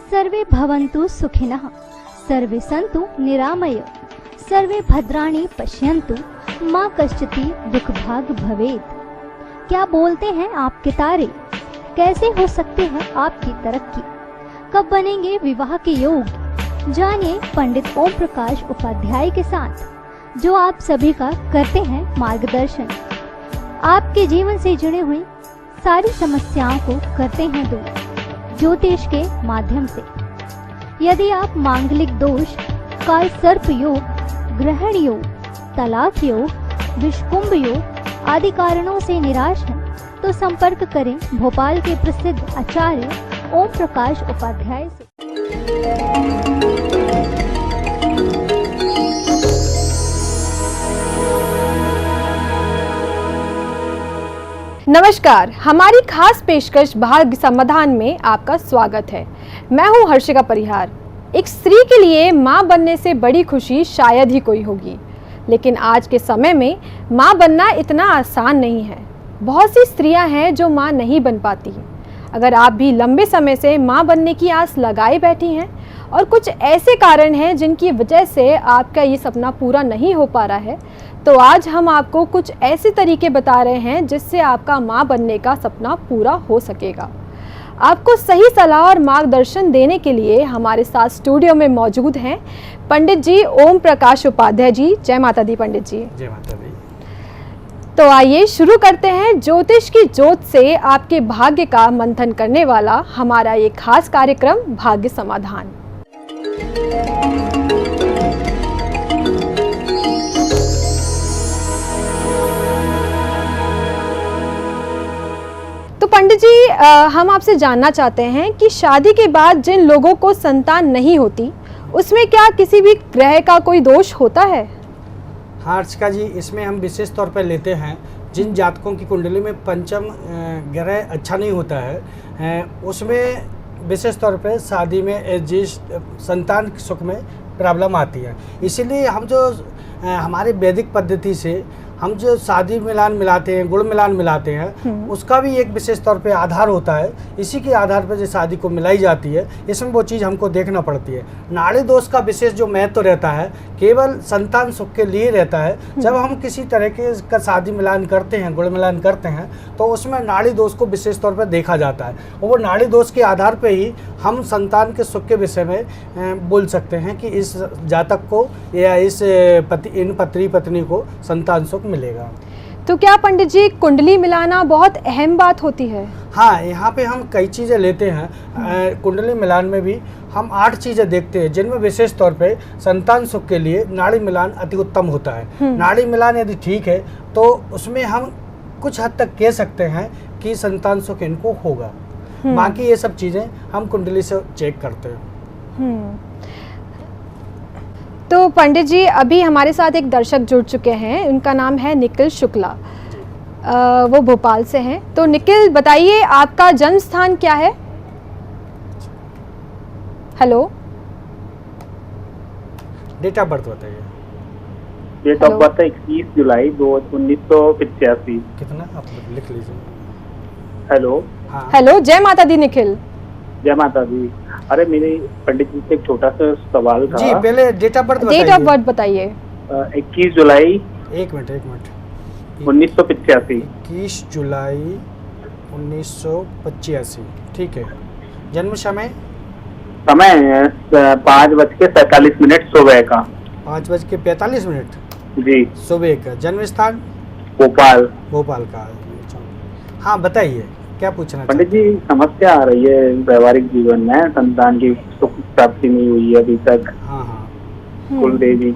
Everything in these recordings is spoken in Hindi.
सर्वे भवन्तु सुखिनः, सर्वे सन्तु निरामय, सर्वे भद्राणि पश्यन्तु, माँ कश्चित् दुःखभाग् भवेत्। क्या बोलते हैं आपके तारे, कैसे हो सकती है आपकी तरक्की, कब बनेंगे विवाह के योग। जानिए पंडित ओम प्रकाश उपाध्याय के साथ, जो आप सभी का करते हैं मार्गदर्शन। आपके जीवन से जुड़े हुए सारी समस्याओं को करते हैं दूर ज्योतिष के माध्यम से। यदि आप मांगलिक दोष, काल सर्प योग, ग्रहण योग, तलाक योग, विषकुंभ योग आदि कारणों से निराश हैं, तो संपर्क करें भोपाल के प्रसिद्ध आचार्य ओम प्रकाश उपाध्याय से। नमस्कार, हमारी खास पेशकश भाग्य समाधान में आपका स्वागत है। मैं हूं हर्षिका परिहार। एक स्त्री के लिए मां बनने से बड़ी खुशी शायद ही कोई होगी, लेकिन आज के समय में मां बनना इतना आसान नहीं है। बहुत सी स्त्रियां हैं जो मां नहीं बन पाती। अगर आप भी लंबे समय से मां बनने की आस लगाए बैठी हैं और कुछ ऐसे कारण हैं जिनकी वजह से आपका ये सपना पूरा नहीं हो पा रहा है, तो आज हम आपको कुछ ऐसे तरीके बता रहे हैं जिससे आपका मां बनने का सपना पूरा हो सकेगा। आपको सही सलाह और मार्गदर्शन देने के लिए हमारे साथ स्टूडियो में मौजूद हैं पंडित जी ओम प्रकाश उपाध्याय जी। जय माता दी पंडित जी। जय माता दी। तो आइए शुरू करते हैं ज्योतिष की ज्योत से आपके भाग्य का मंथन करने वाला हमारा ये खास कार्यक्रम भाग्य समाधान। तो पंडित जी, हम आपसे जानना चाहते हैं कि शादी के बाद जिन लोगों को संतान नहीं होती, उसमें क्या किसी भी ग्रह का कोई दोष होता है? हाँ अर्चिका जी, इसमें हम विशेष तौर पर लेते हैं जिन जातकों की कुंडली में पंचम ग्रह अच्छा नहीं होता है, उसमें विशेष तौर पर शादी में जिस संतान सुख में प्रॉब्लम आती है। इसीलिए हम जो हमारे वैदिक पद्धति से हम जो शादी मिलान मिलाते हैं, गुड़ मिलान मिलाते हैं, उसका भी एक विशेष तौर पे आधार होता है। इसी के आधार पर जो शादी को मिलाई जाती है, इसमें वो चीज़ हमको देखना पड़ती है। नाड़ी दोष का विशेष जो महत्व रहता है केवल संतान सुख के लिए रहता है। जब हम किसी तरह के का शादी मिलान करते हैं, गुड़ मिलान करते हैं, तो उसमें नाड़ी दोष को विशेष तौर पर देखा जाता है और वो नाड़ी दोष के आधार पर ही हम संतान के सुख के विषय में बोल सकते हैं कि इस जातक को या इस इन पति पत्नी को संतान सुख मिलेगा। तो क्या पंडित जी कुंडली मिलाना बहुत अहम बात होती है? हाँ, यहाँ पे हम कई चीज़ें लेते हैं। कुंडली मिलान में भी हम 8 चीज़ें देखते हैं जिनमें विशेष तौर पे संतान सुख के लिए नाड़ी मिलान अति उत्तम होता है। नाड़ी मिलान यदि ठीक है तो उसमें हम कुछ हद तक कह सकते हैं कि संतान सुख इनको होगा। बाकी ये सब चीज़ें हम कुंडली से चेक करते हैं। तो पंडित जी, अभी हमारे साथ एक दर्शक जुड़ चुके हैं, उनका नाम है निखिल शुक्ला। वो भोपाल से हैं। तो निखिल, बताइए आपका जन्म स्थान क्या है? हेलो, डेट ऑफ बर्थ बताइए। डेट ऑफ बर्थ 21 जुलाई 1985। कितना आप लिख लीजिए। हेलो। हाँ। हेलो, जय माता दी निखिल। जय माता दी। अरे मेरे पंडित जी से एक छोटा सा सवाल था। जी, पहले डेट ऑफ बर्थ बताइए। डेट ऑफ बर्थ बताइए। 21 जुलाई एक मिनट 1985। 21 जुलाई 1985। ठीक है। जन्म समय? समय 5:45 सुबह का। 5:45 जी, सुबह का। जन्म स्थान? भोपाल। भोपाल का। हाँ बताइए, क्या पूछना पंडित जी, समस्या आ रही है व्यवहारिक जीवन में, संतान की सुख प्राप्ति नहीं हुई है अभी तक। हाँ हाँ। कुल देवी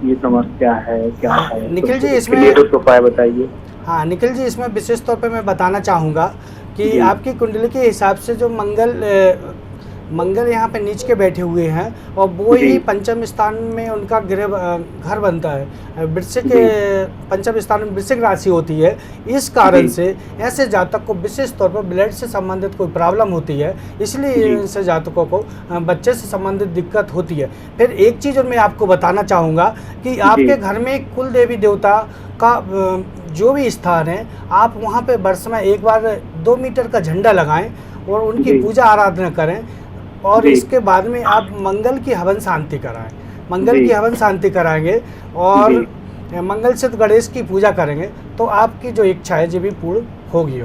ये समस्या है, क्या है? निखिल जी, तो इसमें कुछ उपाय बताइए। हाँ निखिल जी, इसमें विशेष तौर पे मैं बताना चाहूँगा कि आपकी कुंडली के हिसाब से जो मंगल यहाँ पे नीच के बैठे हुए हैं और वो ही पंचम स्थान में उनका घर बनता है। वृश्चिक पंचम स्थान में वृश्चिक राशि होती है। इस कारण से ऐसे जातक को विशेष तौर पर ब्लड से संबंधित कोई प्रॉब्लम होती है, इसलिए ऐसे जातकों को बच्चे से संबंधित दिक्कत होती है। फिर एक चीज़ और मैं आपको बताना चाहूँगा कि आपके घर में कुल देवी देवता का जो भी स्थान है, आप वहाँ पे वर्ष में एक बार 2 मीटर का झंडा लगाएं और उनकी पूजा आराधना करें। और जी। इसके बाद में आप मंगल की हवन शांति कराएं। मंगल जी। की हवन शांति कराएंगे और मंगल सिद्ध गणेश की पूजा करेंगे तो आपकी जो इच्छा है जो भी पूर्ण होगी।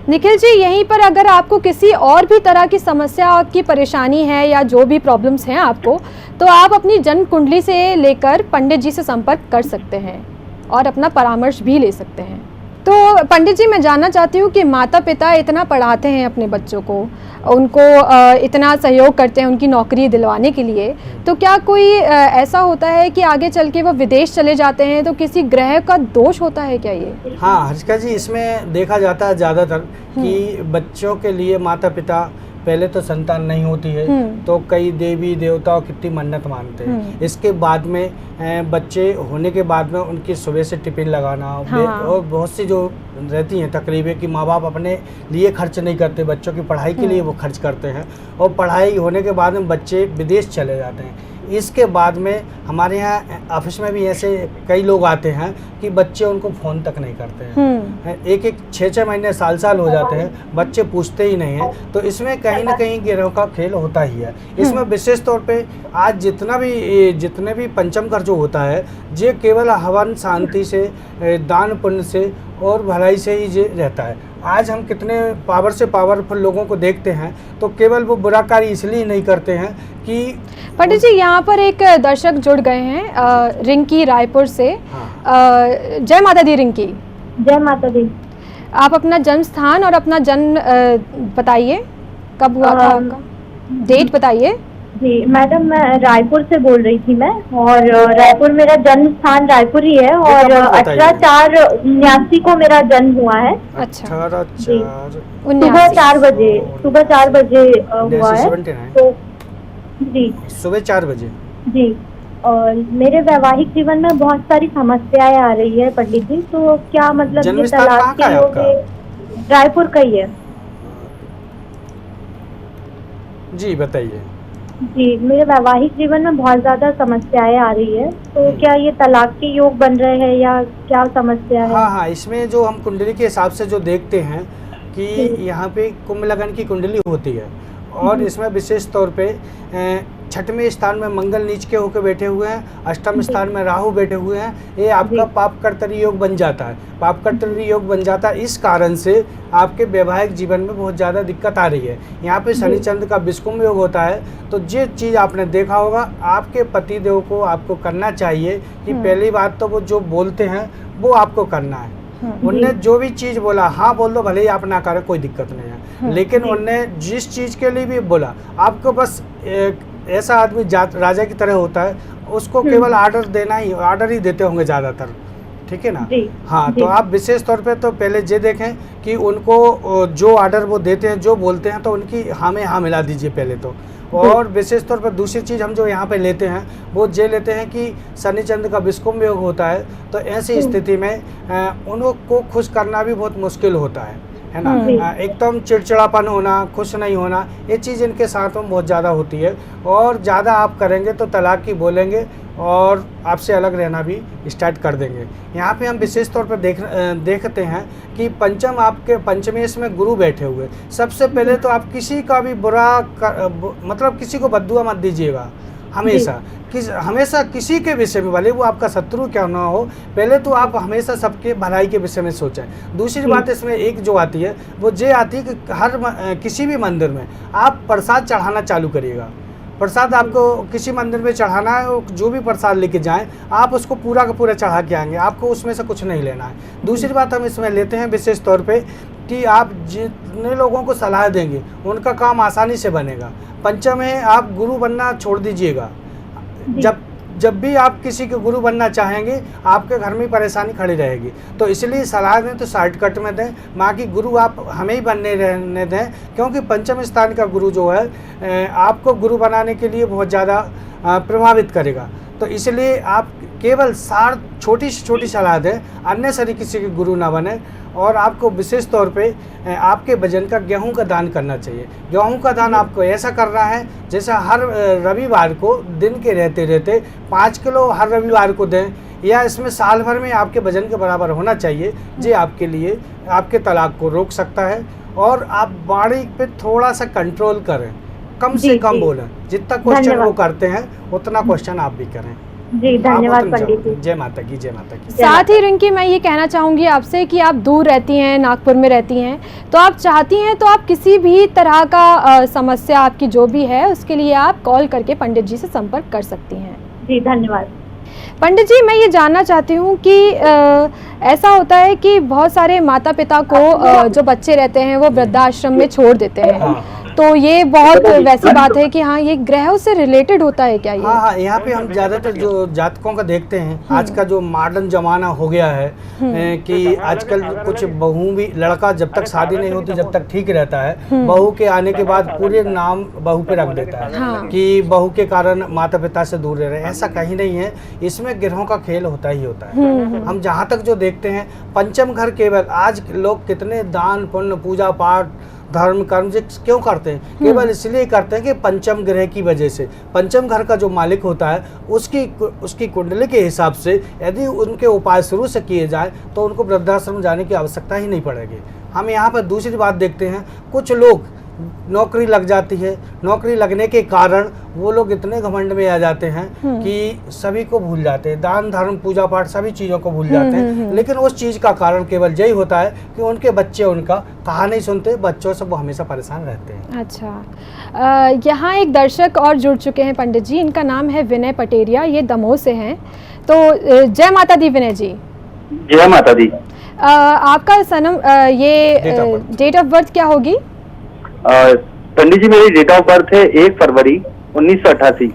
निखिल जी, यहीं पर अगर आपको किसी और भी तरह की समस्या की परेशानी है या जो भी प्रॉब्लम्स हैं आपको, तो आप अपनी जन्म कुंडली से लेकर पंडित जी से संपर्क कर सकते हैं और अपना परामर्श भी ले सकते हैं। तो पंडित जी, मैं जानना चाहती हूँ कि माता पिता इतना पढ़ाते हैं अपने बच्चों को, उनको इतना सहयोग करते हैं उनकी नौकरी दिलवाने के लिए, तो क्या कोई ऐसा होता है कि आगे चल के वो विदेश चले जाते हैं तो किसी ग्रह का दोष होता है क्या ये? हाँ हर्षिका जी, इसमें देखा जाता है ज़्यादातर कि बच्चों के लिए माता पिता पहले तो संतान नहीं होती है तो कई देवी देवताओं कितनी मन्नत मानते हैं। इसके बाद में बच्चे होने के बाद में उनकी सुबह से टिफिन लगाना और बहुत सी जो रहती हैं तकरीबें कि माँ बाप अपने लिए खर्च नहीं करते, बच्चों की पढ़ाई के लिए वो खर्च करते हैं और पढ़ाई होने के बाद में बच्चे विदेश चले जाते हैं। इसके बाद में हमारे यहाँ ऑफिस में भी ऐसे कई लोग आते हैं कि बच्चे उनको फ़ोन तक नहीं करते हैं। एक 6-6 महीने साल हो जाते हैं, बच्चे पूछते ही नहीं हैं। तो इसमें कहीं ना कहीं गिरोह का खेल होता ही है। इसमें विशेष तौर पे आज जितने भी पंचम कर जो होता है ये केवल हवन शांति से, दान पुण्य से और भलाई से ही ये रहता है। आज हम कितने पावर से पावरफुल लोगों को देखते हैं तो केवल वो बुरा कार्य इसलिए नहीं करते हैं कि पंडित जी, यहाँ पर एक दर्शक जुड़ गए हैं रिंकी रायपुर से। जय माता दी रिंकी। जय माता दी। आप अपना जन्म स्थान और अपना जन्म बताइए, कब हुआ था आपका, डेट बताइए। जी मैडम, मैं रायपुर से बोल रही थी मैं, और रायपुर मेरा जन्म स्थान रायपुर ही है और 18/4/89 को मेरा जन्म हुआ है। अच्छा, सुबह 4 बजे हुआ है। तो जी सुबह 4 बजे। जी, और मेरे वैवाहिक जीवन में बहुत सारी समस्याएं आ रही है पंडित जी। तो क्या मतलब ये तलाक के लोग रायपुर का ही है? जी बताइए। जी, मेरे वैवाहिक जीवन में बहुत ज़्यादा समस्याएं आ रही है, तो क्या ये तलाक के योग बन रहे हैं या क्या समस्या है? हाँ, इसमें जो हम कुंडली के हिसाब से जो देखते हैं कि यहाँ पे कुंभ लगन की कुंडली होती है और इसमें विशेष तौर पे 6वें स्थान में मंगल नीच के होकर बैठे हुए हैं, 8वें स्थान में राहु बैठे हुए हैं। ये आपका पाप कर्तरी योग बन जाता है। पाप कर्तरी योग बन जाता है, इस कारण से आपके वैवाहिक जीवन में बहुत ज़्यादा दिक्कत आ रही है। यहाँ पे शनि चंद्र का विषकुंभ योग होता है। तो ये चीज़ आपने देखा होगा, आपके पतिदेव को आपको करना चाहिए कि पहली बात तो वो जो बोलते हैं वो आपको करना है। उनने जो भी चीज़ बोला, हाँ बोल दो, भले ही आप ना करें, कोई दिक्कत नहीं है, लेकिन उनने जिस चीज़ के लिए भी बोला, आपको बस ऐसा आदमी राजा की तरह होता है, उसको केवल ऑर्डर ही देते होंगे ज़्यादातर, ठीक है ना? हाँ, तो आप विशेष तौर पे तो पहले ये देखें कि उनको जो ऑर्डर वो देते हैं, जो बोलते हैं, तो उनकी हाँ में हाँ मिला दीजिए पहले तो। और विशेष तौर पर दूसरी चीज़ हम जो यहाँ पे लेते हैं वो ये लेते हैं कि शनि चंद्र का विषकुंभ योग होता है। तो ऐसी स्थिति में उनको खुश करना भी बहुत मुश्किल होता है ना? एकदम चिड़चिड़ापन होना, खुश नहीं होना, ये चीज़ इनके साथ में बहुत ज़्यादा होती है। और ज़्यादा आप करेंगे तो तलाक की बोलेंगे और आपसे अलग रहना भी स्टार्ट कर देंगे। यहाँ पे हम विशेष तौर पर देखते हैं कि पंचम आपके पंचमेश में गुरु बैठे हुए। सबसे पहले तो आप किसी का भी मतलब किसी को बद्दुआ मत दीजिएगा हमेशा किसी के विषय में, भले वो आपका शत्रु क्या ना हो, पहले तो आप हमेशा सबके भलाई के विषय में सोचें। दूसरी बात इसमें एक जो आती है वो ये आती है कि किसी भी मंदिर में आप प्रसाद चढ़ाना चालू करिएगा। प्रसाद आपको किसी मंदिर में चढ़ाना है, जो भी प्रसाद लेके जाएं आप उसको पूरा का पूरा चढ़ा के आएंगे, आपको उसमें से कुछ नहीं लेना है। दूसरी बात हम इसमें लेते हैं विशेष तौर पे कि आप जितने लोगों को सलाह देंगे उनका काम आसानी से बनेगा। पंचम है, आप गुरु बनना छोड़ दीजिएगा। जब भी आप किसी के गुरु बनना चाहेंगे आपके घर में परेशानी खड़ी रहेगी। तो इसलिए सलाह दें तो शॉर्टकट में दें, माँ की गुरु आप हमें ही बनने रहने दें, क्योंकि पंचम स्थान का गुरु जो है आपको गुरु बनाने के लिए बहुत ज़्यादा प्रभावित करेगा। तो इसलिए आप केवल छोटी से छोटी सलाह दें, अन्य किसी के गुरु ना बने। और आपको विशेष तौर पे आपके वजन का गेहूं का दान करना चाहिए। गेहूं का दान आपको ऐसा करना है जैसे हर रविवार को दिन के रहते रहते 5 किलो हर रविवार को दें, या इसमें साल भर में आपके वजन के बराबर होना चाहिए। ये आपके लिए आपके तलाक को रोक सकता है। और आप बॉडी पे थोड़ा सा कंट्रोल करें, कम जी, से कम जी। बोलें। जितना क्वेश्चन धन्यवाद। वो करते हैं उतना क्वेश्चन आप भी करें। जी, धन्यवाद पंडित जी। जय माता की, जय माता की। साथ ही रिंकी, मैं ये कहना चाहूँगी आपसे कि आप दूर रहती हैं, नागपुर में रहती हैं, तो आप चाहती हैं तो आप किसी भी तरह का समस्या आपकी जो भी है उसके लिए आप कॉल करके पंडित जी से संपर्क कर सकती हैं। जी, धन्यवाद। पंडित जी, मैं ये जानना चाहती हूँ कि ऐसा होता है कि बहुत सारे माता पिता को जो बच्चे रहते हैं वो वृद्धाश्रम में छोड़ देते हैं, हाँ, तो ये बहुत वैसी बात है कि हाँ, ये ग्रहों से रिलेटेड होता है क्या ये? हाँ हाँ, यहाँ पे हम ज़्यादातर जो जातकों का देखते हैं, आज का जो मॉडर्न जमाना हो गया है कि आजकल कुछ बहू भी, लड़का जब तक शादी नहीं होती जब तक ठीक रहता है, बहू के आने के बाद पूरे नाम बहू पे रख देता है। हाँ। कि बहू के कारण माता पिता से दूर रह रहे हैं। ऐसा कहीं नहीं है, इसमें ग्रहों का खेल होता ही होता है। हम जहाँ तक जो देखते हैं, पंचम घर केवल, आज लोग कितने दान पुण्य पूजा पाठ धर्म कर्म क्यों करते हैं? केवल इसलिए करते हैं कि पंचम ग्रह की वजह से। पंचम घर का जो मालिक होता है उसकी कुंडली के हिसाब से यदि उनके उपाय शुरू से किए जाए तो उनको वृद्धाश्रम जाने की आवश्यकता ही नहीं पड़ेगी। हम यहाँ पर दूसरी बात देखते हैं, कुछ लोग नौकरी लग जाती है, नौकरी लगने के कारण वो लोग इतने घमंड में आ जाते हैं कि सभी को भूल जाते हैं, दान धर्म पूजा पाठ सभी चीज़ों को भूल जाते हैं। लेकिन उस चीज़ का कारण केवल यही होता है कि उनके बच्चे उनका कहा नहीं सुनते, बच्चों से वो हमेशा परेशान रहते हैं। अच्छा, यहाँ एक दर्शक और जुड़ चुके हैं पंडित जी, इनका नाम है विनय पटेरिया, ये दमोह से हैं। तो जय माता दी विनय जी। जय माता दी। आपका सनम ये डेट ऑफ बर्थ क्या होगी? पंडित जी, मेरी डेट ऑफ बर्थ है 1 फरवरी 1988।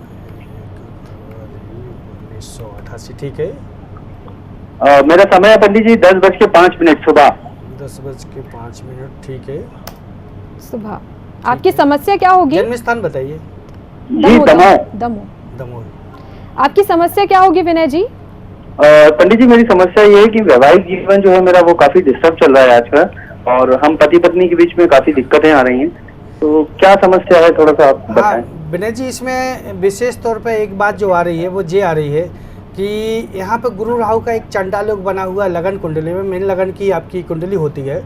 1988, ठीक है। मेरा समय है पंडित जी 10:05 सुबह। 10:05, ठीक है। सुबह। आपकी समस्या क्या होगी? जन्म स्थान बताइए। जी, दमोह। दमोह। आपकी समस्या क्या होगी विनय जी? पंडित जी, मेरी समस्या ये है कि वैवाहिक जीवन जो है मेरा वो काफी डिस्टर्ब चल रहा है आजकल, और हम पति पत्नी के बीच में काफी दिक्कतें आ रही हैं, तो क्या समस्या है थोड़ा सा आप बताएं। विनय जी, इसमें विशेष तौर पे एक बात जो आ रही है वो ये आ रही है कि यहाँ पे गुरु राहु का एक चंडाल योग बना हुआ है लगन कुंडली में, मेन लगन की आपकी कुंडली होती है,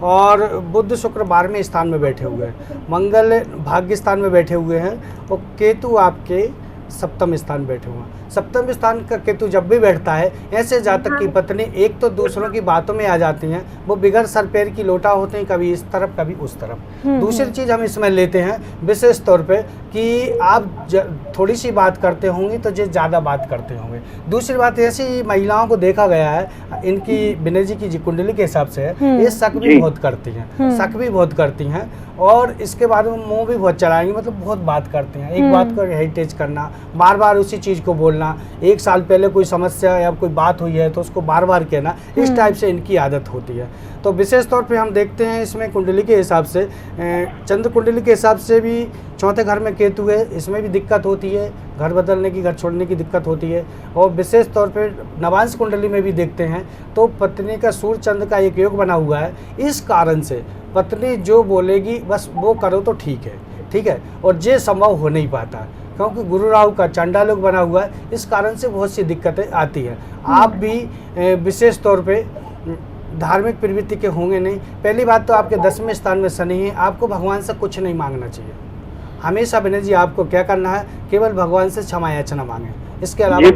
और बुध शुक्र 12वें स्थान में बैठे हुए हैं, मंगल भाग्य स्थान में बैठे हुए हैं, और केतु आपके सप्तम स्थान बैठे हुए हैं। सप्तम स्थान का केतु जब भी बैठता है, ऐसे जातक की पत्नी एक तो दूसरों की बातों में आ जाती हैं, वो बिगड़ सर पैर की लोटा होते हैं, कभी इस तरफ कभी उस तरफ। दूसरी चीज़ हम इसमें लेते हैं विशेष तौर पे कि आप थोड़ी सी बात करते होंगे तो जो ज़्यादा बात करते होंगे। दूसरी बात ऐसी महिलाओं को देखा गया है, इनकी विनय जी की कुंडली के हिसाब से ये शक भी बहुत करती हैं, शक भी बहुत करती हैं, और इसके बाद में मुंह भी बहुत चलाएंगी, मतलब बहुत बात करते हैं। एक बात को हेरिटेज करना, बार बार उसी चीज़ को बोलना, एक साल पहले कोई समस्या या कोई बात हुई है तो उसको बार बार कहना, इस टाइप से इनकी आदत होती है। तो विशेष तौर पे हम देखते हैं इसमें कुंडली के हिसाब से, चंद्र कुंडली के हिसाब से भी चौथे घर में केतु है, इसमें भी दिक्कत होती है, घर बदलने की, घर छोड़ने की दिक्कत होती है। और विशेष तौर पे नवांश कुंडली में भी देखते हैं तो पत्नी का सूर्य चंद्र का एक योग बना हुआ है, इस कारण से पत्नी जो बोलेगी बस वो करो तो ठीक है, और ये संभव हो नहीं पाता क्योंकि गुरु राहु का चंडाल योग बना हुआ है, इस कारण से बहुत सी दिक्कतें आती हैं। आप भी विशेष तौर पे धार्मिक प्रवृत्ति के होंगे नहीं। पहली बात तो आपके 10वें स्थान में शनि है, आपको भगवान से कुछ नहीं मांगना चाहिए। हमेशा विनय जी आपको क्या करना है, केवल भगवान से क्षमा याचना मांगे, इसके अलावा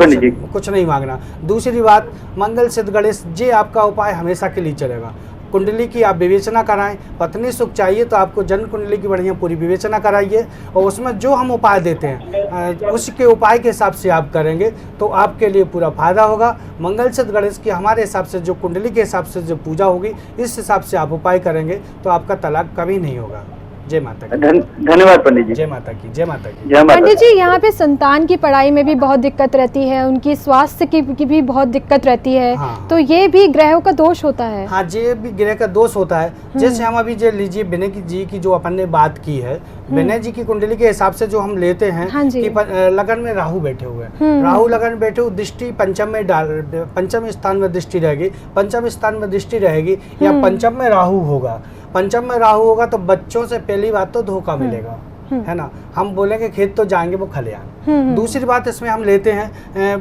कुछ नहीं मांगना। दूसरी बात, मंगल सिद्ध गणेश जी आपका उपाय हमेशा के लिए चलेगा। कुंडली की आप विवेचना कराएं, पत्नी सुख चाहिए तो आपको जन्म कुंडली की बढ़िया पूरी विवेचना कराइए, और उसमें जो हम उपाय देते हैं उसके उपाय के हिसाब से आप करेंगे तो आपके लिए पूरा फायदा होगा। मंगल सिद्ध गणेश की हमारे हिसाब से जो कुंडली के हिसाब से जो पूजा होगी, इस हिसाब से आप उपाय करेंगे तो आपका तलाक कभी नहीं होगा। जय माता की। धन्यवाद पंडित जी। जय माता की, जय माता की। पंडित जी, यहाँ पे संतान की पढ़ाई में भी बहुत दिक्कत रहती है, उनकी स्वास्थ्य की भी बहुत दिक्कत रहती है। हाँ। तो ये भी ग्रहों का दोष होता है? हाँ, ये भी ग्रह का दोष होता है। जैसे हम अभी जो लीजिए विनय जी की जो अपन ने बात की है, विनय जी की कुंडली के हिसाब से जो हम लेते हैं कि लगन में राहु बैठे हुए हैं, राहु लगन बैठे हुए, दृष्टि पंचम में पंचम स्थान में दृष्टि रहेगी, पंचम स्थान में दृष्टि रहेगी, या पंचम में राहु होगा। पंचम में राहु होगा तो बच्चों से पहली बात तो धोखा मिलेगा, है ना। हम बोलेंगे खेत तो जाएंगे वो खलिहान। दूसरी बात इसमें हम लेते हैं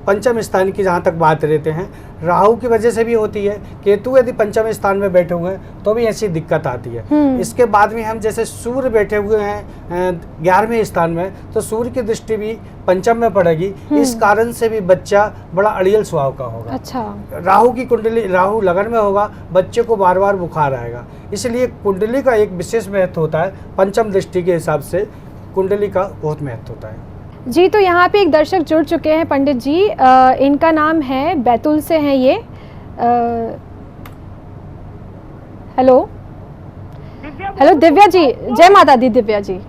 पंचम स्थान की जहाँ तक बात रहते हैं, राहु की वजह से भी होती है। केतु यदि पंचम स्थान में बैठे हुए हैं तो भी ऐसी दिक्कत आती है। इसके बाद में हम जैसे सूर्य बैठे हुए हैं 11वें स्थान में, तो सूर्य की दृष्टि भी पंचम में पड़ेगी। इस कारण से भी बच्चा बड़ा अड़ियल स्वभाव का होगा। अच्छा। राहु की कुंडली, राहु लगन में होगा, बच्चे को बार बार बुखार आएगा। इसलिए कुंडली का एक विशेष महत्व होता है। पंचम दृष्टि के हिसाब से कुंडली का बहुत महत्व होता है। जी, तो यहाँ पे एक दर्शक जुड़ चुके हैं पंडित जी। इनका नाम है, बैतूल से हैं ये। हेलो हेलो दिव्या जी, जय माता दी। दिव्या जी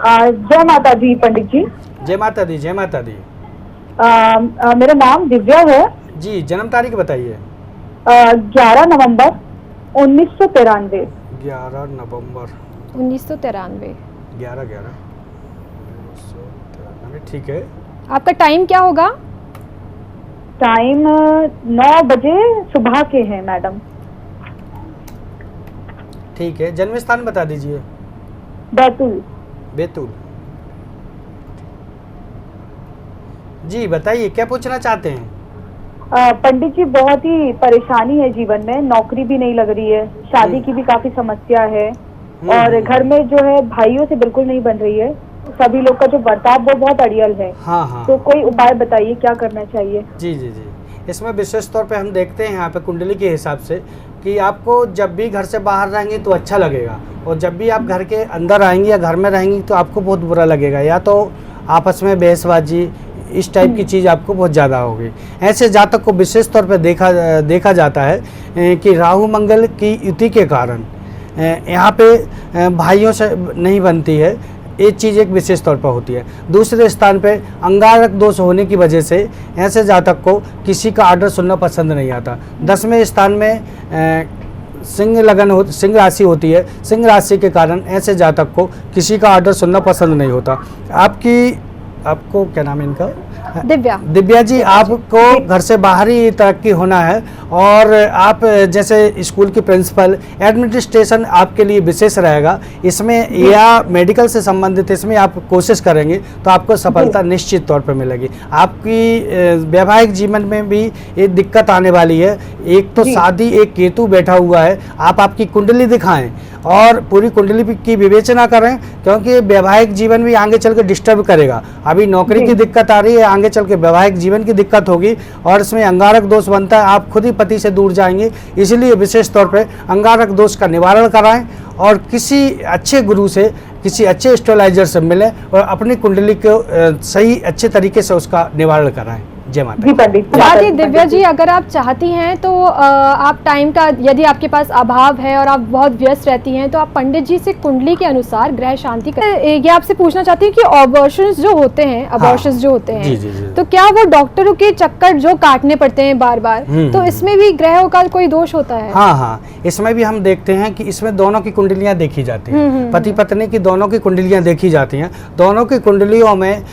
जय माता दी पंडित जी। जय माता दी, जय माता दी। मेरा नाम दिव्या है जी। जन्म तारीख बताइए। 11 नवंबर 1993। 11 नवंबर 1993। 11/11 ठीक है। आपका टाइम क्या होगा? टाइम 9 बजे सुबह के हैं मैडम। ठीक है। जन्म स्थान बता दीजिए। बैतूल। बैतूल। जी बताइए, क्या पूछना चाहते हैं? पंडित जी, बहुत ही परेशानी है जीवन में, नौकरी भी नहीं लग रही है, शादी की भी काफी समस्या है, और घर में जो है भाइयों से बिल्कुल नहीं बन रही है। सभी लोग का जो बर्ताव वो बहुत अड़ियल है। हाँ। तो कोई उपाय बताइए, क्या करना चाहिए? जी। इसमें विशेष तौर पे हम देखते हैं यहाँ पे कुंडली के हिसाब से कि आपको जब भी घर से बाहर रहेंगे तो अच्छा लगेगा, और जब भी आप घर के अंदर आएंगी या घर में रहेंगी तो आपको बहुत बुरा लगेगा। या तो आपस में बहसबाजी, इस टाइप की चीज़ आपको बहुत ज़्यादा होगी। ऐसे जातक को विशेष तौर पे देखा जाता है कि राहु मंगल की युति के कारण यहाँ पे भाइयों से नहीं बनती है। ये चीज़ एक विशेष तौर पर होती है। दूसरे स्थान पे अंगारक दोष होने की वजह से ऐसे जातक को किसी का आर्डर सुनना पसंद नहीं आता। 10वें स्थान में सिंह राशि होती है। सिंह राशि के कारण ऐसे जातक को किसी का आर्डर सुनना पसंद नहीं होता। आपको क्या नाम है इनका? दिव्या जी, आपको घर से बाहर ही तरक्की होना है, और आप जैसे स्कूल की प्रिंसिपल, एडमिनिस्ट्रेशन आपके लिए विशेष रहेगा इसमें, या मेडिकल से संबंधित इसमें आप कोशिश करेंगे तो आपको सफलता निश्चित तौर पर मिलेगी। आपकी वैवाहिक जीवन में भी ये दिक्कत आने वाली है। एक तो शादी, एक केतु बैठा हुआ है। आप आपकी कुंडली दिखाएं और पूरी कुंडली की विवेचना करें, क्योंकि वैवाहिक जीवन भी आगे चल के डिस्टर्ब करेगा। अभी नौकरी की दिक्कत आ रही है, आगे चल के वैवाहिक जीवन की दिक्कत होगी, और इसमें अंगारक दोष बनता है। आप खुद ही पति से दूर जाएंगे। इसलिए विशेष तौर पे अंगारक दोष का निवारण कराएं, और किसी अच्छे गुरु से, किसी अच्छे एस्ट्रोलॉजर से मिलें और अपनी कुंडली को सही अच्छे तरीके से उसका निवारण कराएं। जय माता जी पंडित। दिव्या जी, अगर आप चाहती हैं तो आप टाइम का, यदि आपके पास अभाव है और आप बहुत व्यस्त रहती हैं, तो आप पंडित जी से कुंडली के अनुसार ग्रह शांति ये आपसे पूछना चाहती हूँ कि अबॉर्शंस जो होते हैं, जी। तो क्या वो डॉक्टरों के चक्कर जो काटने पड़ते हैं बार बार, तो इसमें भी ग्रहों का कोई दोष होता है? हाँ, इसमें भी हम देखते हैं कि इसमें दोनों की कुंडलियां देखी जाती हैं। पति पत्नी की दोनों की कुंडलियां देखी जाती हैं। दोनों की कुंडलियों में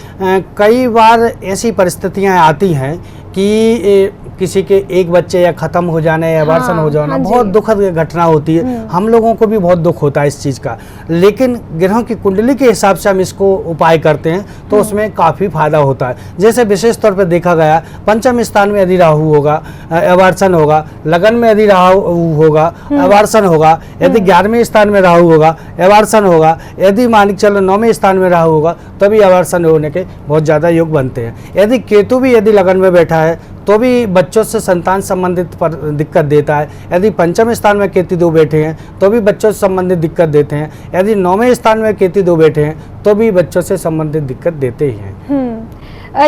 कई बार ऐसी परिस्थितियां आती हैं कि किसी के एक बच्चे या खत्म हो जाने या अबॉर्शन हो जाना बहुत दुखद घटना होती है। हम लोगों को भी बहुत दुख होता है इस चीज़ का, लेकिन ग्रहों की कुंडली के हिसाब से हम इसको उपाय करते हैं तो उसमें काफ़ी फायदा होता है। जैसे विशेष तौर पर देखा गया, पंचम स्थान में यदि राहु होगा अबॉर्शन होगा, लगन में यदि राहु होगा अबॉर्शन होगा, यदि 11वें स्थान में राहु होगा अबॉर्शन होगा, यदि मानिक चलो 9वें स्थान में राहु होगा तभी अबॉर्शन होने के बहुत ज़्यादा योग बनते हैं। यदि केतु भी यदि लगन में बैठा है तो भी बच्चों से संतान संबंधित पर दिक्कत देता है। यदि पंचम स्थान में केतु 2 बैठे हैं तो भी बच्चों से संबंधित दिक्कत देते हैं। यदि 9वें स्थान में केतु 2 बैठे हैं तो भी बच्चों से संबंधित दिक्कत देते ही हैं।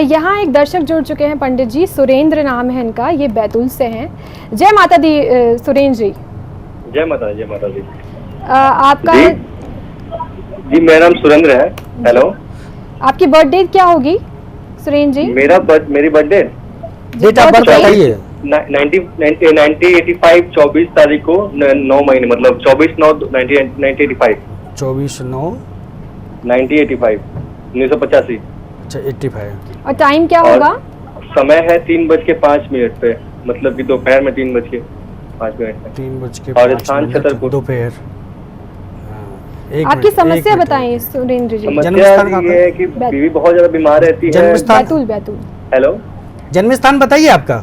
यहाँ एक दर्शक जुड़ चुके हैं पंडित जी, सुरेंद्र नाम है इनका, ये बैतूल से हैं। जय माता दी सुरेंद्र जी। जय माता दी। आपका जी मेरा नाम सुरेंद्र है। हेलो, आपकी बर्थडे क्या होगी सुरेंद्र जी? मेरी बर्थडे डेट ऑफ बर्थ बताइए। 1985 24 तारीख को 9 महीने, मतलब 24/9/1985। 24/9/1985। 1985। अच्छा 85। और टाइम क्या होगा? समय है 3:05 पे, मतलब कि दोपहर में 3:05 पे। 3:05 और स्थान छतरपुर। दोपहर। आपकी समस्या बताएं सुरेंद्र जी। समस्या ये है कि बीवी बहुत ज्यादा बीमार रहती है। बैतूल। हेलो, जन्म स्थान बताइए आपका।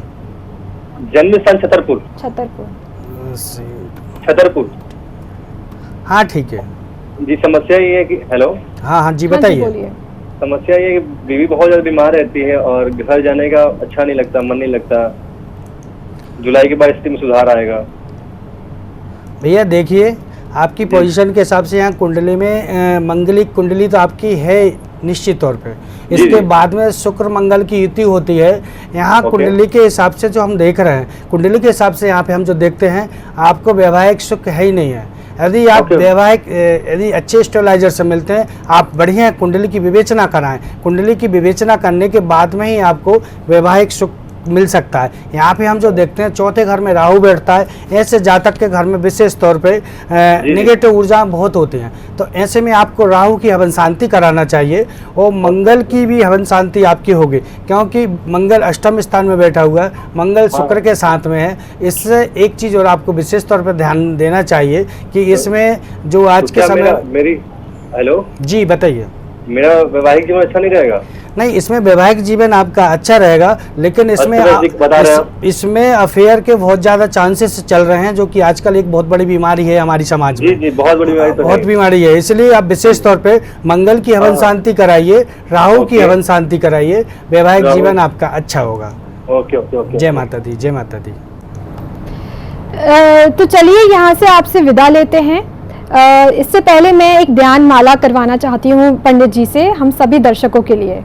जन्म स्थान छतरपुर। छतरपुर। हाँ ठीक है जी। समस्या ये है कि हेलो। हाँ हाँ जी बताइए। समस्या ये है कि बीवी बहुत ज्यादा बीमार रहती है और घर जाने का अच्छा नहीं लगता, मन नहीं लगता। जुलाई के बाद स्थिति में सुधार आएगा। भैया देखिए, आपकी पोजीशन के हिसाब से यहाँ कुंडली में मंगलिक कुंडली तो आपकी है निश्चित तौर पे। इसके बाद में शुक्र मंगल की युति होती है। यहाँ कुंडली के हिसाब से जो हम देख रहे हैं, कुंडली के हिसाब से यहाँ पे हम जो देखते हैं, आपको वैवाहिक सुख है ही नहीं है। यदि आप वैवाहिक यदि अच्छे एस्ट्रोलॉजर से मिलते हैं, आप बढ़िया कुंडली की विवेचना कराएं। कुंडली की विवेचना करने के बाद में ही आपको वैवाहिक सुख मिल सकता है। यहाँ पे हम जो देखते हैं, चौथे घर में राहु बैठता है। ऐसे जातक के घर में विशेष तौर पे निगेटिव ऊर्जा बहुत होती हैं। तो ऐसे में आपको राहु की हवन शांति कराना चाहिए और मंगल की भी हवन शांति आपकी होगी, क्योंकि मंगल अष्टम स्थान में बैठा हुआ है, मंगल शुक्र के साथ में है। इससे एक चीज़ और आपको विशेष तौर पर ध्यान देना चाहिए कि इसमें जो आज के समय मेरी हेलो जी बताइए। मेरा वैवाहिक जीवन अच्छा नहीं रहेगा? नहीं, इसमें वैवाहिक जीवन आपका अच्छा रहेगा, लेकिन इसमें इसमें अफेयर के बहुत ज़्यादा चांसेस चल रहे हैं, जो कि आजकल एक बहुत बड़ी बीमारी है हमारी समाज में। जी, बहुत बड़ी बीमारी तो बहुत बीमारी है। इसलिए आप विशेष तौर पे मंगल की हवन शांति कराइए, राहु की हवन शांति कराइए, वैवाहिक जीवन आपका अच्छा होगा। ओके। जय माता दी, जय माता दी। तो चलिए यहाँ से आपसे विदा लेते हैं। इससे पहले मैं एक ध्यान माला करवाना चाहती हूँ पंडित जी से, हम सभी दर्शकों के लिए।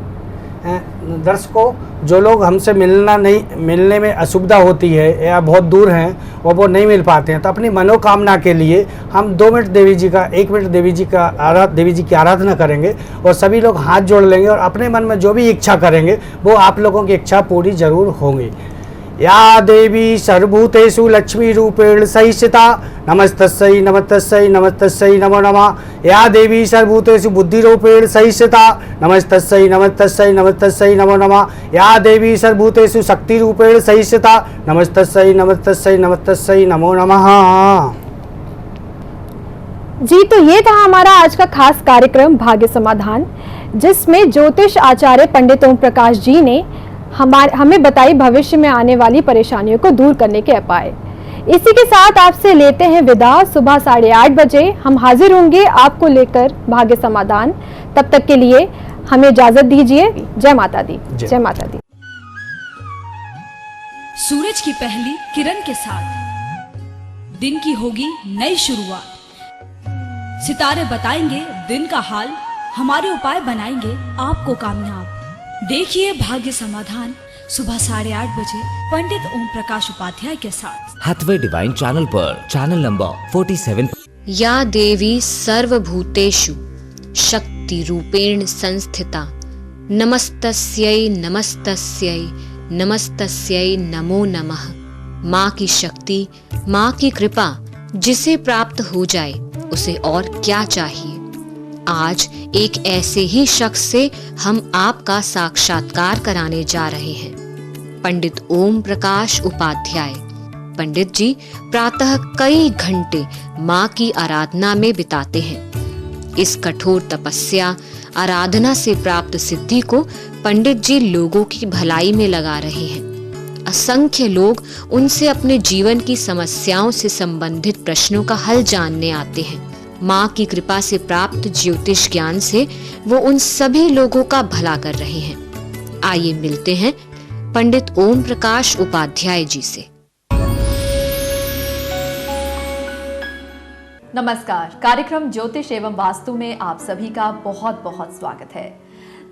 दर्शकों, जो लोग हमसे मिलने में असुविधा होती है या बहुत दूर हैं और वो नहीं मिल पाते हैं, तो अपनी मनोकामना के लिए हम 2 मिनट देवी जी का 1 मिनट देवी जी की आराधना करेंगे और सभी लोग हाथ जोड़ लेंगे और अपने मन में जो भी इच्छा करेंगे वो आप लोगों की इच्छा पूरी जरूर होंगी। या देवी सर्वभूतेषु लक्ष्मी रूपेण संस्थिता नमस्तस्यै नमस्तस्यै नमस्तस्यै नमो नमः। या देवी सर्वभूतेषु बुद्धि रूपेण संस्थिता नमस्तस्यै नमस्तस्यै नमस्तस्यै नमो नमः। या देवी सर्वभूतेषु शक्ति रूपेण संस्थिता नमस्तस्यै नमस्तस्यै नमस्तस्यै नमो नमः। जी, तो ये था हमारा आज का खास कार्यक्रम भाग्य समाधान, जिसमें ज्योतिष आचार्य पंडित ओम प्रकाश जी ने हमें बताई भविष्य में आने वाली परेशानियों को दूर करने के उपाय। इसी के साथ आपसे लेते हैं विदा। सुबह 8:30 बजे हम हाजिर होंगे आपको लेकर भाग्य समाधान। तब तक के लिए हमें इजाजत दीजिए। जय माता दी, जय माता दी। सूरज की पहली किरण के साथ दिन की होगी नई शुरुआत। सितारे बताएंगे दिन का हाल, हमारे उपाय बनाएंगे आपको कामयाब। देखिए भाग्य समाधान सुबह 8:30 बजे पंडित ओम प्रकाश उपाध्याय के साथ हाथवे डिवाइन चैनल पर, चैनल नंबर 47। या देवी सर्वभूतेषु शक्ति रूपेण संस्थिता नमस्तस्यै नमस्तस्यै नमस्तस्यै नमो नमः। माँ की शक्ति, माँ की कृपा जिसे प्राप्त हो जाए उसे और क्या चाहिए। आज एक ऐसे ही शख्स से हम आपका साक्षात्कार कराने जा रहे हैं, पंडित ओम प्रकाश उपाध्याय। पंडित जी प्रातः कई घंटे माँ की आराधना में बिताते हैं। इस कठोर तपस्या आराधना से प्राप्त सिद्धि को पंडित जी लोगों की भलाई में लगा रहे हैं। असंख्य लोग उनसे अपने जीवन की समस्याओं से संबंधित प्रश्नों का हल जानने आते हैं। माँ की कृपा से प्राप्त ज्योतिष ज्ञान से वो उन सभी लोगों का भला कर रहे हैं। आइए मिलते हैं पंडित ओम प्रकाश उपाध्याय जी से। नमस्कार, कार्यक्रम ज्योतिष एवं वास्तु में आप सभी का बहुत बहुत स्वागत है।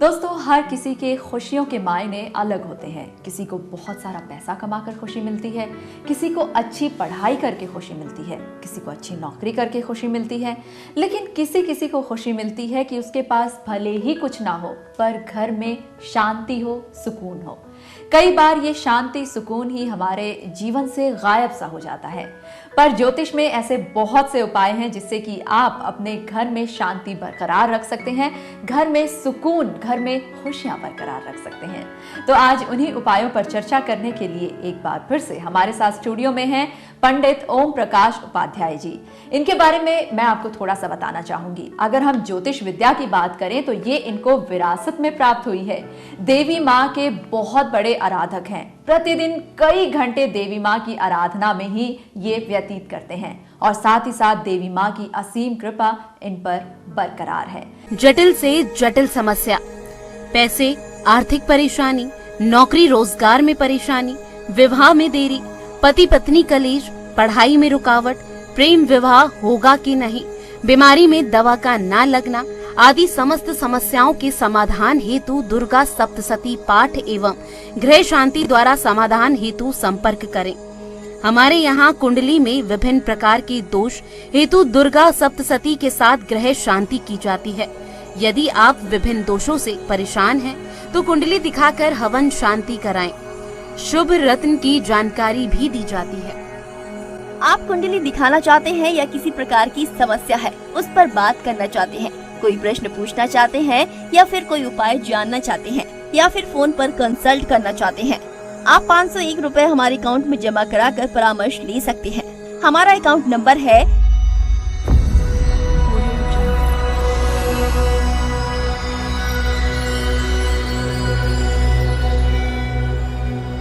दोस्तों, हर किसी के खुशियों के मायने अलग होते हैं। किसी को बहुत सारा पैसा कमाकर खुशी मिलती है, किसी को अच्छी पढ़ाई करके खुशी मिलती है, किसी को अच्छी नौकरी करके खुशी मिलती है, लेकिन किसी को खुशी मिलती है कि उसके पास भले ही कुछ ना हो पर घर में शांति हो, सुकून हो। कई बार ये शांति सुकून ही हमारे जीवन से गायब सा हो जाता है। पर ज्योतिष में ऐसे बहुत से उपाय हैं जिससे कि आप अपने घर में शांति बरकरार रख सकते हैं, घर में सुकून, घर में खुशियां बरकरार रख सकते हैं। तो आज उन्हीं उपायों पर चर्चा करने के लिए एक बार फिर से हमारे साथ स्टूडियो में हैं पंडित ओम प्रकाश उपाध्याय जी। इनके बारे में मैं आपको थोड़ा सा बताना चाहूंगी। अगर हम ज्योतिष विद्या की बात करें तो ये इनको विरासत में प्राप्त हुई है। देवी माँ के बहुत बड़े आराधक हैं, प्रतिदिन कई घंटे देवी माँ की आराधना में ही ये व्यतीत करते हैं और साथ ही साथ देवी माँ की असीम कृपा इन पर बरकरार है। जटिल से जटिल समस्या, पैसे, आर्थिक परेशानी, नौकरी रोजगार में परेशानी, विवाह में देरी, पति पत्नी कलेश, पढ़ाई में रुकावट, प्रेम विवाह होगा कि नहीं, बीमारी में दवा का ना लगना आदि समस्त समस्याओं के समाधान हेतु दुर्गा सप्तशती पाठ एवं गृह शांति द्वारा समाधान हेतु संपर्क करें। हमारे यहाँ कुंडली में विभिन्न प्रकार के दोष हेतु दुर्गा सप्तशती के साथ गृह शांति की जाती है। यदि आप विभिन्न दोषों से परेशान हैं, तो कुंडली दिखाकर हवन शांति कराएं। शुभ रत्न की जानकारी भी दी जाती है। आप कुंडली दिखाना चाहते हैं या किसी प्रकार की समस्या है उस पर बात करना चाहते हैं, कोई प्रश्न पूछना चाहते हैं या फिर कोई उपाय जानना चाहते हैं या फिर फोन पर कंसल्ट करना चाहते हैं, आप 501 रुपए हमारे अकाउंट में जमा कराकर परामर्श ले सकते हैं। हमारा अकाउंट नंबर है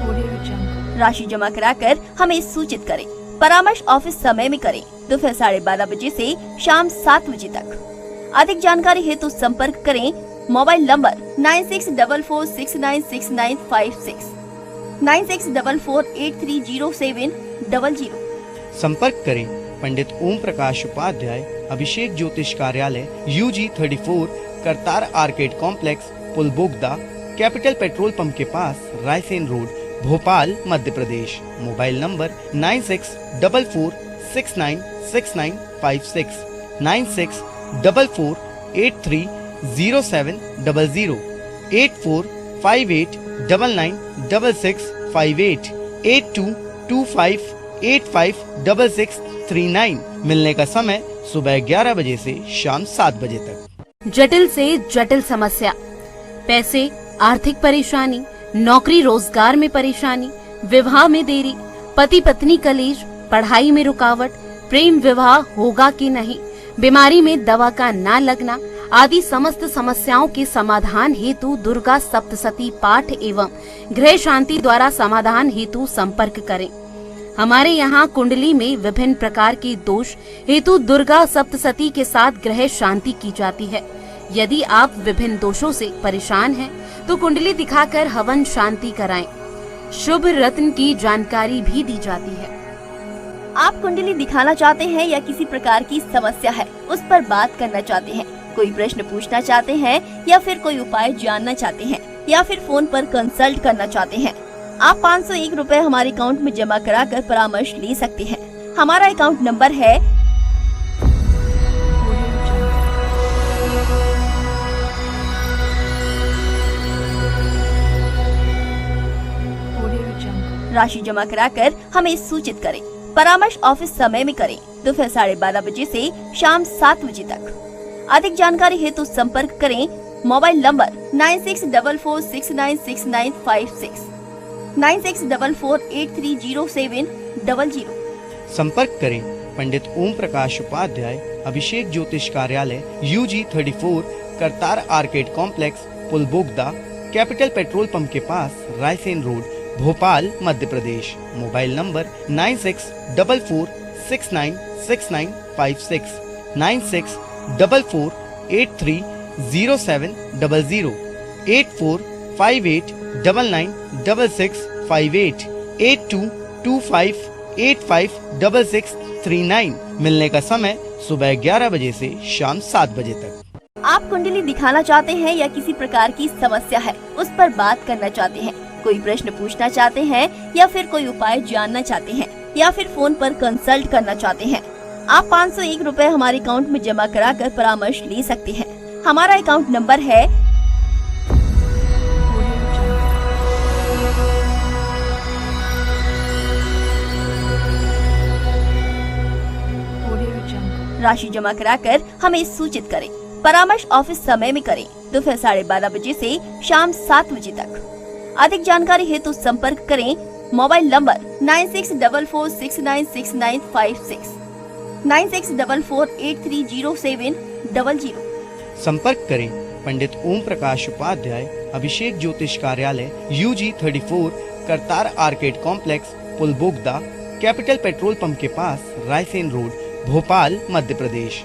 2 राशि जमा कराकर हमें सूचित करें। परामर्श ऑफिस समय में करें, दोपहर 12:30 बजे से शाम 7 बजे तक। अधिक जानकारी हेतु संपर्क करें मोबाइल नंबर 9644696956, 9644830700। संपर्क करें पंडित ओम प्रकाश उपाध्याय, अभिषेक ज्योतिष कार्यालय, UG 34, Kartar arcade complex, Pul Bogda, capital petrol pump के पास, Raisen road, Bhopal, Madhya Pradesh. Mobile number 9644696956, 9644830700, 8458996658, 8225856639। मिलने का समय सुबह 11 बजे से शाम 7 बजे तक। जटिल से जटिल समस्या, पैसे, आर्थिक परेशानी, नौकरी रोजगार में परेशानी, विवाह में देरी, पति पत्नी कलेश, पढ़ाई में रुकावट, प्रेम विवाह होगा कि नहीं, बीमारी में दवा का ना लगना आदि समस्त समस्याओं के समाधान हेतु दुर्गा सप्तशती पाठ एवं गृह शांति द्वारा समाधान हेतु संपर्क करें। हमारे यहाँ कुंडली में विभिन्न प्रकार के दोष हेतु दुर्गा सप्तशती के साथ गृह शांति की जाती है। यदि आप विभिन्न दोषों से परेशान हैं, तो कुंडली दिखाकर हवन शांति कराएं। शुभ रत्न की जानकारी भी दी जाती है। आप कुंडली दिखाना चाहते हैं या किसी प्रकार की समस्या है उस पर बात करना चाहते हैं, कोई प्रश्न पूछना चाहते हैं या फिर कोई उपाय जानना चाहते हैं या फिर फोन पर कंसल्ट करना चाहते हैं, आप 501 रुपए हमारे अकाउंट में जमा कराकर परामर्श ले सकते हैं। हमारा अकाउंट नंबर है 2 राशि जमा कराकर हमें सूचित करें। परामर्श ऑफिस समय में करें, दोपहर 12:30 बजे से शाम 7 बजे तक। अधिक जानकारी हेतु संपर्क करें मोबाइल नंबर 9644696956, 9644830700। संपर्क करें पंडित ओम प्रकाश उपाध्याय, अभिषेक ज्योतिष कार्यालय, UG 34, Kartar arcade complex, Pul Bogda, capital petrol pump के पास, Raisen road, Bhopal, Madhya Pradesh. Mobile number 9644696956, 9644830700, 8458996658, 8225856639। मिलने का समय सुबह 11 बजे से शाम 7 बजे तक। आप कुंडली दिखाना चाहते हैं या किसी प्रकार की समस्या है उस पर बात करना चाहते हैं, कोई प्रश्न पूछना चाहते हैं या फिर कोई उपाय जानना चाहते हैं या फिर फोन पर कंसल्ट करना चाहते हैं, आप 501 रुपए हमारे अकाउंट में जमा कराकर परामर्श ले सकते हैं। हमारा अकाउंट नंबर है 2 राशि जमा कराकर हमें सूचित करें। परामर्श ऑफिस समय में करें, दोपहर 12:30 बजे से शाम 7 बजे तक। अधिक जानकारी हेतु संपर्क करें मोबाइल नंबर 9644696956, 9644830700। संपर्क करें पंडित ओम प्रकाश उपाध्याय, अभिषेक ज्योतिष कार्यालय, UG 34, Kartar arcade complex, Pul Bogda, capital petrol pump के पास, रायसेन रोड, भोपाल, मध्य प्रदेश।